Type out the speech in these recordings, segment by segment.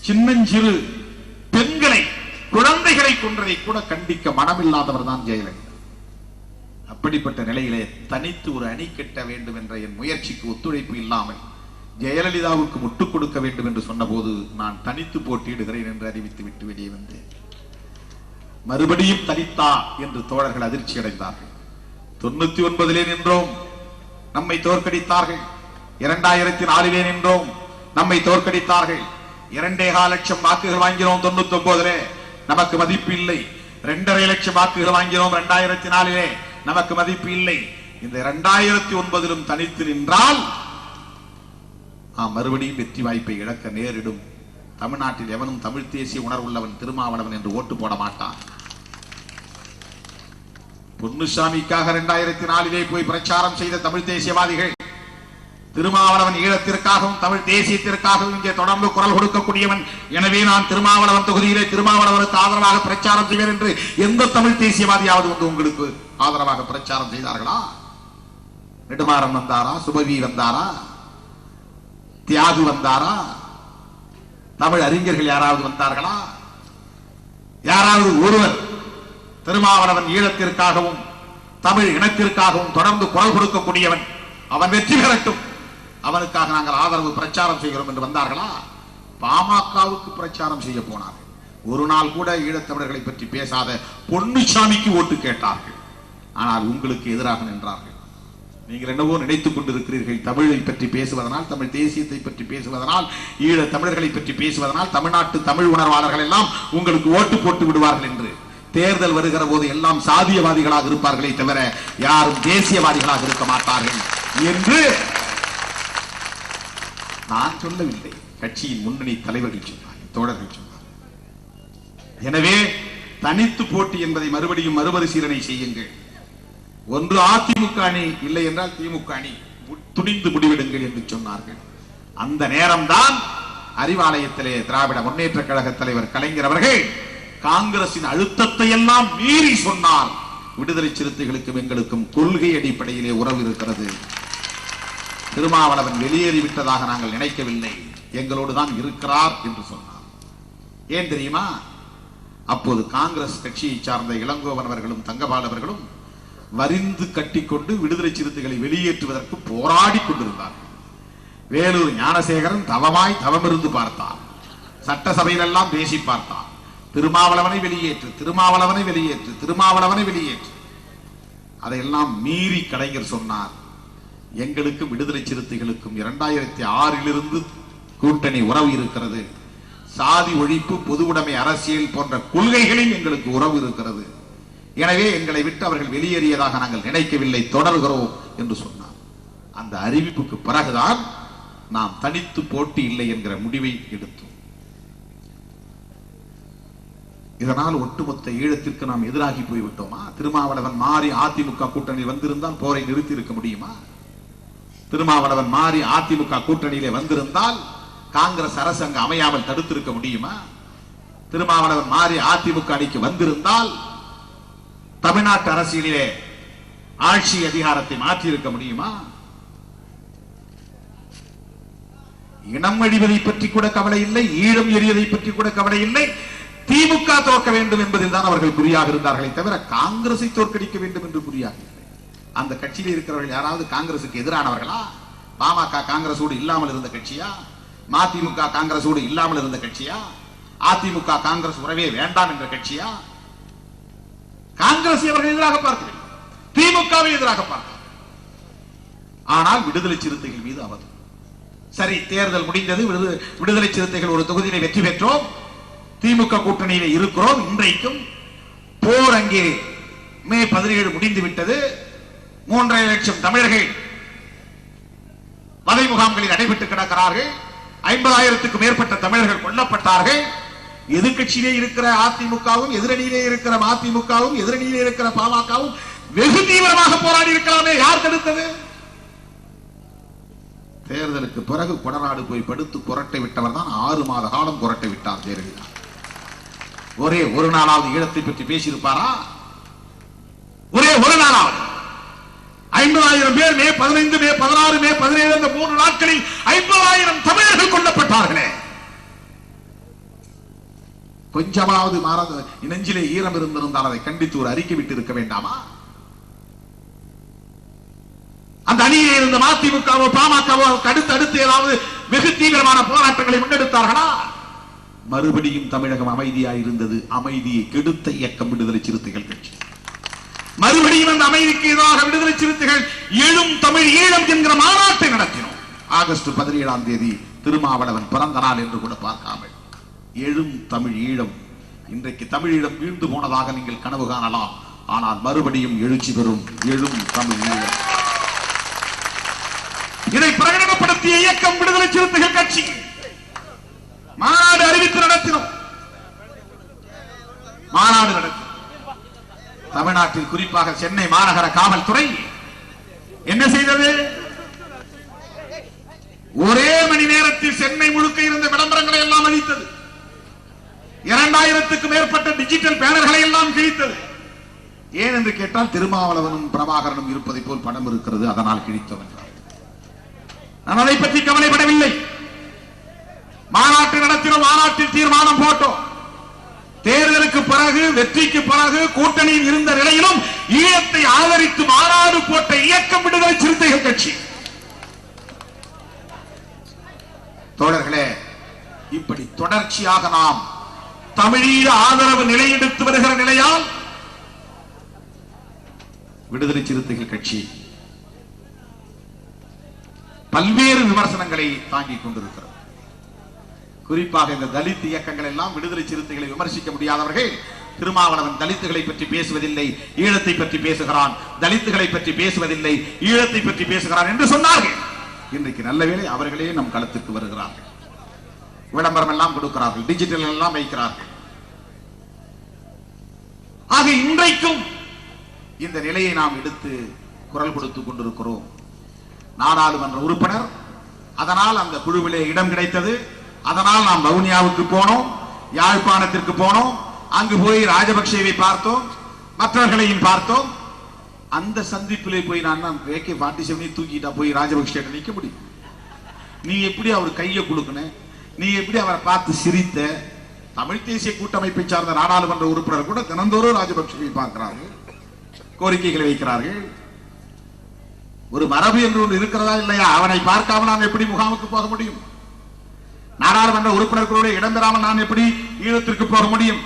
சின்னஞ்சிறு பெண்களை, குழந்தைகளை கொன்றதை கூட கண்டிக்க மனமில்லாதவர் தான் ஜெயலலிதா. அப்படிப்பட்ட நிலையிலே தனித்து ஒரு அணி கட்ட வேண்டும் என்ற என் முயற்சிக்கு ஒத்துழைப்பு இல்லாமல் ஜெயலலிதாவுக்கு முட்டுக் கொடுக்க வேண்டும் என்று சொன்னபோது நான் தனித்து போட்டியிடுகிறேன் என்று அறிவித்து விட்டு வெளியே வந்தேன். மறுபடியும் தனித்தா என்று தோழர்கள் அதிர்ச்சி அடைந்தார்கள். 99 நின்றோம், நம்மை தோற்கடித்தார்கள். 2004 நின்றோம், நம்மை தோற்கடித்தார்கள். 2.25 லட்சம் வாக்குகள் வாங்கினோம் 99, நமக்கு மதிப்பு இல்லை. 2.5 லட்சம் வாக்குகள் வாங்கினோம் 2004, நமக்கு மதிப்பு இல்லை. இந்த 2009 தனித்து நின்றால் மறுபடியும் வெற்றி வாய்ப்பை இழக்க நேரிடும். தமிழ்நாட்டில் எவனும் தமிழ் தேசிய உணர்வுள்ளவன் திருமாவளவன் என்று ஓட்டு போட மாட்டான். பொன்னுசாமிக்காக 2004 போய் பிரச்சாரம் செய்த தமிழ் தேசியவாதிகள், திருமாவளவன் ஈழத்திற்காகவும் தமிழ் தேசியத்திற்காகவும் இங்கே தொடர்ந்து குரல் கொடுக்கக்கூடியவன், எனவே நான் திருமாவளவன் தொகுதியிலே திருமாவளவனுக்கு ஆதரவாக பிரச்சாரம் செய்வேன் என்று எந்த தமிழ் தேசியவாதியாவது வந்து உங்களுக்கு ஆதரவாக பிரச்சாரம் செய்தார்களா? நெடுமாறன் வந்தாரா? சுபவி வந்தாரா? தியாகு வந்தாரா? தமிழ் அறிஞர்கள் யாராவது வந்தார்களா? யாராவது ஒருவர் திருமாவளவன் ஈழத்திற்காகவும் தமிழ் இனத்திற்காகவும் தொடர்ந்து குரல் கொடுக்கக்கூடியவன், அவன் வெற்றி பெறட்டும், அவனுக்காக நாங்கள் ஆதரவு பிரச்சாரம் செய்கிறோம் என்று வந்தார்களா? பாமகவுக்கு பிரச்சாரம் செய்ய போனார்கள். ஒரு நாள் கூட ஈழத்தமிழர்களை பற்றி பேசாத பொன்னுசாமிக்கு ஓட்டு கேட்டார்கள். ஆனால் உங்களுக்கு எதிராக நின்றார்கள். நீங்கள் என்னவோ நினைத்துக் கொண்டிருக்கிறீர்கள், தமிழை பற்றி பேசுவதனால், தமிழ் தேசியத்தை பற்றி பேசுவதனால், ஈழ தமிழர்களை பற்றி பேசுவதனால் தமிழ்நாட்டு தமிழ் உணர்வாளர்கள் எல்லாம் உங்களுக்கு ஓட்டு போட்டு விடுவார்கள் என்று. தேர்தல் வருகிற போது எல்லாம் சாதியவாதிகளாக இருப்பார்களே தவிர யாரும் தேசியவாதிகளாக இருக்க மாட்டார்கள் என்று நான் சொல்லவில்லை, கட்சியின் முன்னணி தலைவர்கள் சொன்னார்கள், தோழர்கள் சொன்னார்கள். எனவே தனித்து போட்டி என்பதை மறுபடியும் மறுபரிசீலனை செய்யுங்கள். ஒன்று அதிமுக அணி, இல்லை என்றால் திமுக அணி, துணிந்து முடிவெடுங்கள் என்று சொன்னார்கள். அந்த நேரம்தான் அறிவாலயத்திலே திராவிட முன்னேற்ற கழக தலைவர் கலைஞர் அவர்கள் காங்கிரசின் அழுத்தத்தை எல்லாம் மீறி சொன்னார், விடுதலை சிறுத்தைகளுக்கும் எங்களுக்கும் கொள்கை அடிப்படையிலே உறவு இருக்கிறது. திருமாவளவன் வெளியேறிவிட்டதாக நாங்கள் நினைக்கவில்லை, எங்களோடு தான் இருக்கிறார் என்று சொன்னார். ஏன் தெரியுமா? அப்போது காங்கிரஸ் கட்சியை சார்ந்த இளங்கோவன் அவர்களும் தங்கபால் அவர்களும் வரிந்து கட்டிக்கொண்டு விடுதலை சிறுத்தைகளை வெளியேற்றுவதற்கு போராடி கொண்டிருந்தார்கள். வேலூர் ஞானசேகரன் தவமாய் தவமிருந்து பார்த்தார், சட்டசபையில் எல்லாம் பேசி பார்த்தார், திருமாவளவனை வெளியேற்று, திருமாவளவனை வெளியேற்று, திருமாவளவனை வெளியேற்று. அதையெல்லாம் மீறி கலைஞர் சொன்னார், எங்களுக்கும் விடுதலை சிறுத்தைகளுக்கும் 2006 கூட்டணி உறவு இருக்கிறது, சாதி ஒழிப்பு, பொது உடைமை அரசியல் போன்ற கொள்கைகளில் எங்களுக்கு உறவு இருக்கிறது, எனவே எங்களை விட்டு அவர்கள் வெளியேறியதாக நாங்கள் நினைக்கவில்லை, தொடர்கிறோம் என்று சொன்னார். அந்த அறிவிப்புக்கு பிறகுதான் நாம் தனித்து போட்டி இல்லை என்கிற முடிவை எடுத்தோம். இதனால் ஒட்டுமொத்த ஈழத்திற்கு நாம் எதிராகி போய்விட்டோமா? திருமாவளவன் மாறி அதிமுக கூட்டணியில் வந்திருந்தால் போரை நிறுத்தி இருக்க முடியுமா? திருமாவளவன் மாறி அதிமுக கூட்டணியிலே வந்திருந்தால் காங்கிரஸ் அரசு அங்கு அமையாமல் தடுத்திருக்க முடியுமா? திருமாவளவன் மாறி அதிமுக அணிக்கு வந்திருந்தால் தமிழ்நாட்டு அரசியலிலே ஆட்சி அதிகாரத்தை மாற்றி இருக்க முடியுமா? இனம் அழிவதை பற்றி கூட கவலை இல்லை, ஈழம் எரியதை பற்றி கூட கவலை இல்லை, திமுக தோற்க வேண்டும் என்பதில் தான் அவர்கள் குறியாக இருந்தார்களே தவிர காங்கிரஸை தோற்கடிக்க வேண்டும் என்று குறியாக இல்லை. அந்த கட்சியில் இருக்கிறவர்கள் யாராவது காங்கிரசுக்கு எதிரானவர்களா? பாமக காங்கிரசோடு இல்லாமல் இருந்த கட்சியா? மதிமுக காங்கிரசோடு இல்லாமல் இருந்த கட்சியா? அதிமுக காங்கிரஸ் உறவே வேண்டாம் என்ற கட்சியா? காங்கிரஸ் அவர்கள் எதிராக பார்க்கவில்லை, திமுகவை எதிராக பார்த்தார். ஆனால் விடுதலை சிறுத்தைகள் மீது அவதூறு. சரி, தேர்தல் முடிந்தது, விடுதலை சிறுத்தைகள் ஒரு தொகுதியிலே வெற்றி பெற்றோம், திமுக கூட்டணியிலே இருக்கிறோம். இன்றைக்கும் போர் அங்கே மே 17 முடிந்து விட்டது. 3.5 லட்சம் தமிழர்கள் வதை முகாம்களில் அடைபட்டு கிடக்கிறார்கள். 50,000க்கும் மேற்பட்ட தமிழர்கள் கொல்லப்பட்டார்கள். எதிர்கட்சியிலே இருக்கிற அதிமுகவும், எதிரணியிலே இருக்கிற மதிமுகவும், எதிரணியிலே இருக்கிற பாமகவும் வெகு தீவிரமாக போராடி இருக்கலாமே, யார் தடுத்தது? தேர்தலுக்கு பிறகு கொடநாடு போய் படுத்து புரட்டை விட்டவர் தான் 6 மாத காலம் புரட்டை விட்டார் ஜெயலலிதா. ஒரே ஒரு நாளாவது ஈழத்தை பற்றி பேசியிருப்பாரா? ஒரே ஒரு நாளாவது? 50,000 பேர் மே 15, மே 16, மே 17 இந்த 3 நாட்களில் 50,000 தமிழர்கள் கொல்லப்பட்டார்களே. கொஞ்சமாவது நெஞ்சிலே ஈரம் இருந்திருந்தால் அதை கண்டித்து ஒரு அறிக்கை விட்டு இருக்க வேண்டாமா? அந்த அணியிலே இருந்த மதிமுகவோ பாமகவோ அடுத்து ஏதாவது வெகு தீவிரமான போராட்டங்களை முன்னெடுத்தார்களா? மறுபடியும் தமிழகம் அமைதியாயிருந்தது. அமைதியை கெடுத்த இயக்கம் விடுதலை சிறுத்தைகள் கட்சி. மறுபடியும் அந்த அமைதிக்கு எதிராக விடுதலை சிறுத்தைகள் எழும் தமிழ் ஈழம் என்கிற மாநாட்டை நடத்தினோம். ஆகஸ்ட் 17ஆம் தேதி திருமாவளவன் பிறந்த நாள் என்று கூட பார்க்காமல் எழும் தமிழ் ஈழம். இன்றைக்கு தமிழீழம் வீழ்ந்து போனதாக நீங்கள் கனவு காணலாம். ஆனால் மறுபடியும் எழுச்சி பெறும் எழும் தமிழ் ஈழம். இதை பிரகடனப்படுத்திய இயக்கம் விடுதலை சிறுத்தைகள் கட்சி. மாநாடு அறிவித்து நடத்தினோம். மாநாடு நடத்தினோம். தமிழ்நாட்டில் குறிப்பாக சென்னை மாநகர காவல்துறை என்ன செய்தது? ஒரே மணி நேரத்தில் சென்னை முழுக்க இருந்த விளம்பரங்களை எல்லாம் அளித்தது. 2000க்கும் மேற்பட்ட டிஜிட்டல் பேனர்களை எல்லாம் கிழித்தது. ஏன் என்று கேட்டால் திருமாவளவனும் பிரபாகரனும் இருப்பதை போல் படம் இருக்கிறது, அதனால் கிழித்தோம் என்றார். நான் அதை பற்றி கவலைப்படவில்லை. மாநாட்டு நடத்தினோம். மாநாட்டில் தீர்மானம் போட்டோம். தேர்தலுக்கு பிறகு வெற்றிக்கு பிறகு கூட்டணியில் இருந்த நிலையிலும் ஈழத்தை ஆதரித்து மாநாடு போட்ட இயக்கம் விடுதலை சிறுத்தைகள் கட்சி. தோழர்களே, இப்படி தொடர்ச்சியாக நாம் தமிழீழ ஆதரவு நிலையெடுத்து வருகிற நிலையால் விடுதலை சிறுத்தைகள் கட்சி பல்வேறு விமர்சனங்களை தாங்கிக் கொண்டிருக்கிறது. குறிப்பாக இந்த தலித் இயக்கங்கள் எல்லாம் விடுதலை சிறுத்தைகளை விமர்சிக்க முடியாதவர்கள். திருமாவளவன் தலித்துகளை பற்றி பேசுவதில்லை, ஈழத்தை பற்றி பேசுகிறான். தலித்துகளை பற்றி பேசுவதில்லை, ஈழத்தை பற்றி பேசுகிறான் என்று சொன்னார்கள். இன்றைக்கு நல்ல வேளை அவர்களே நம் களத்துக்கு வருகிறார்கள். விளம்பரம் எல்லாம் கொடுக்கிறார்கள், டிஜிட்டல் எல்லாம் வைக்கிறார்கள். ஆக இன்றைக்கும் இந்த நிலையை நாம் எடுத்து குரல் கொடுத்துக் கொண்டிருக்கிறோம். நாடாளுமன்ற உறுப்பினர், அதனால் அந்த குழுவிலே இடம் கிடைத்தது. அதனால் நாம் வவுனியாவுக்கு போனோம், யாழ்ப்பாணத்திற்கு போனோம். அங்கு போய் ராஜபக்சேவை பார்த்தோம், மற்றவர்களையும் பார்த்தோம். அந்த சந்திப்பிலே போய் நான் AK-47 தூக்கிட்டா போய் ராஜபக்சே நிற்க முடியும்? நீ எப்படி அவர் கையை கொடுக்கணும், நீ எப்படி அவரை பார்த்து சிரித்த? தமிழ் தேசிய கூட்டமைப்பை சார்ந்த நாடாளுமன்ற உறுப்பினர் கூட தினந்தோறும் ராஜபக்சேவை பார்க்கிறார்கள், கோரிக்கைகளை வைக்கிறார்கள். ஒரு மரபு என்று ஒன்று இருக்கிறதா இல்லையா? அவனை பார்க்காம நாம் எப்படி முகாமுக்கு போக முடியும்? நாடாளுமன்ற உறுப்பினர்களுடைய இடம்பெறாமல் நான் எப்படி ஈழத்திற்கு போக முடியும்?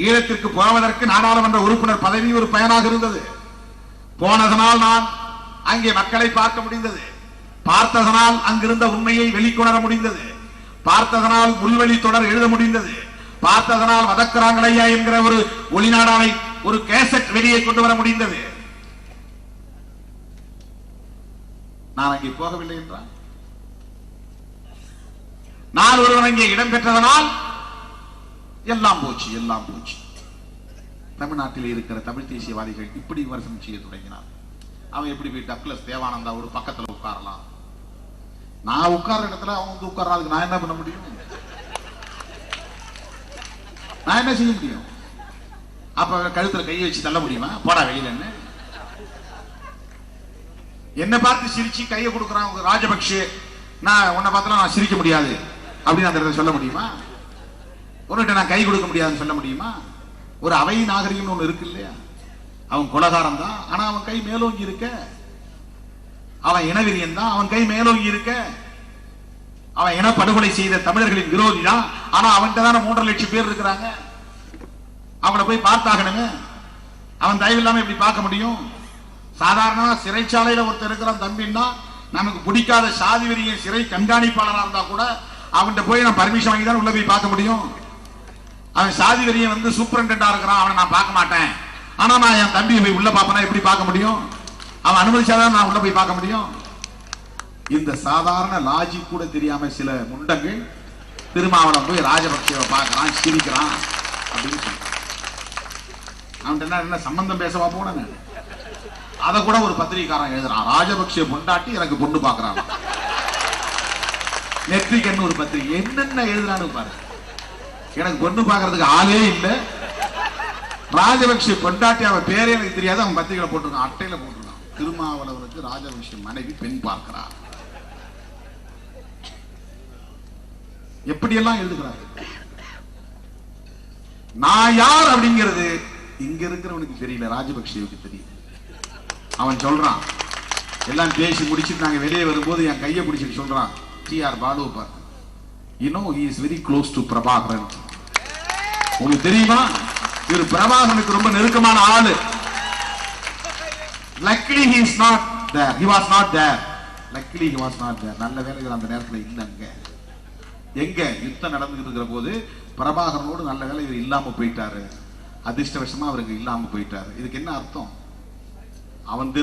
ஈழத்திற்கு போவதற்கு நாடாளுமன்ற உறுப்பினர் பதவி ஒரு பயனாக இருந்தது. போனதனால் நான் அங்கே மக்களை பார்க்க முடிந்தது. பார்த்ததனால் அங்கிருந்த உண்மையை வெளிக்கொணர முடிந்தது. பார்த்ததனால் முள்வெளி தொடர் எழுத முடிந்தது. பார்த்ததனால் வதக்குறாங்களையா என்கிற ஒரு ஒளிநாடாவை, ஒரு கேசட் வெளியே கொண்டு வர முடிந்தது. நான் அங்கே போகவில்லை என்றால், நான் ஒருவன் அங்கே இடம் பெற்றதனால் எல்லாம் போச்சு, எல்லாம் போச்சு. தமிழ்நாட்டில் இருக்கிற தமிழ் தேசியவாதிகள் இப்படி விமர்சனம் செய்ய தொடங்கினார். அவன் எப்படி போய் டக்ளஸ் தேவானந்தா ஒரு பக்கத்துல உட்காரலாம்? நான் உட்கார இடத்துல அவன் வந்து உட்கார்றதுக்கு நான் என்ன பண்ண முடியும்? நான் என்ன செய்ய முடியும்? அப்ப கழுத்துல கையை வச்சு தள்ள முடியுமா? போடா வெளியில. என்ன பார்த்து சிரிச்சு கையை கொடுக்குறான் ராஜபக்சே, நான் உன்னை பார்த்தா நான் சிரிக்க முடியாது அப்படின்னு அந்த இடத்துல சொல்ல முடியுமா? உன்னிட்ட நான் கை கொடுக்க முடியாதுன்னு சொல்ல முடியுமா? ஒரு அவை நாகரிகம் ஒண்ணு இருக்கு இல்லையா? அவன் கொலகாரம் தான், ஆனா அவன் கை மேலோங்கி இருக்க. அவன் இனவெறியன் தான், அவன் கை மேலோங்கி இருக்க. அவன் இன படுகொலை செய்த தமிழர்களின் விரோதி தான், ஆனா அவன்கிட்ட தானே 3.5 லட்சம் பேர் இருக்கிறாங்க. அவனை போய் பார்த்தாகணுங்க. அவன் தயவு இல்லாம எப்படி பார்க்க முடியும்? சாதாரணமா சிறைச்சாலையில ஒருத்தர் இருக்கிறான் தம்பின்னா, நமக்கு பிடிக்காத சாதி வெறிய சிறை கண்காணிப்பாளராக இருந்தா கூட அவன்கிட்ட போய் நான் பர்மிஷன் வாங்கி தான் உள்ள போய் பார்க்க முடியும். அவன் சாதி வெறிய வந்து சூப்பரண்டா இருக்கிறான், அவனை நான் பார்க்க மாட்டேன். ஆனா நான் என் தம்பியை போய் உள்ள பார்ப்பேனா எப்படி பார்க்க முடியும்? அவன் அனுமதிச்சாதான் நான் உள்ள போய் பார்க்க முடியும். இந்த சாதாரண லாஜிக் கூட தெரியாம சில முண்டங்கள் திருமாவளவன் போய் ராஜபக்சேவை பார்க்கறான், சிரிக்கிறான் அப்படின்னு சொல்றான். அவன் என்ன சம்பந்தம் பேசவா போன? அத கூட ஒரு பத்திரிகாரன் எழுதுறான், ராஜபக்சே பொண்டாட்டி எனக்கு பொண்ணு பாக்குறான். நெட்ரிகன் ஒரு பத்திரிகை என்னென்ன எழுதுறான்னு பாரு. எனக்கு பொண்ணு பாக்குறதுக்கு ஆளே இல்ல, ராஜபக்சே பொண்டாட்டி அவன் பேரே எனக்கு தெரியாது, அவன் பத்திரிகையில போட்டிருக்கான், அட்டையில போட்டிருக்கான், திருமாவளவனுக்கு ராஜபக்சே மனைவி பெண் பார்க்கிறார். எப்படியெல்லாம் எழுதுகிறார்கள். நான் யார் அப்படிங்கிறது இங்க இருக்கிறவனுக்கு தெரியல, ராஜபக்சேவுக்கு தெரியும். அவன் சொல்றான், எல்லாம் பேசி முடிச்சுட்டு நாங்க வெளியே வரும்போது என் கையை பிடிச்சிட்டு சொல்றான், TR Balu bar, he is very close to Prabhakaran. உங்களுக்கு தெரியுமா, இவர் பிரபாகரனுக்கு ரொம்ப நெருக்கமான ஆளு. Luckily he is not there. He was not there. Luckily he was not there. நல்ல வேளையில் அந்த நேரத்தில் இல்லைங்க. எங்க யுத்தம் நடந்துகிட்டு இருக்கிற போது பிரபாகரனோடு நல்ல வேளை இவர் இல்லாம போயிட்டாரு. அதிர்ஷ்டவசமா அவருக்கு இல்லாம போயிட்டாரு. இதுக்கு என்ன அர்த்தம்? அவன்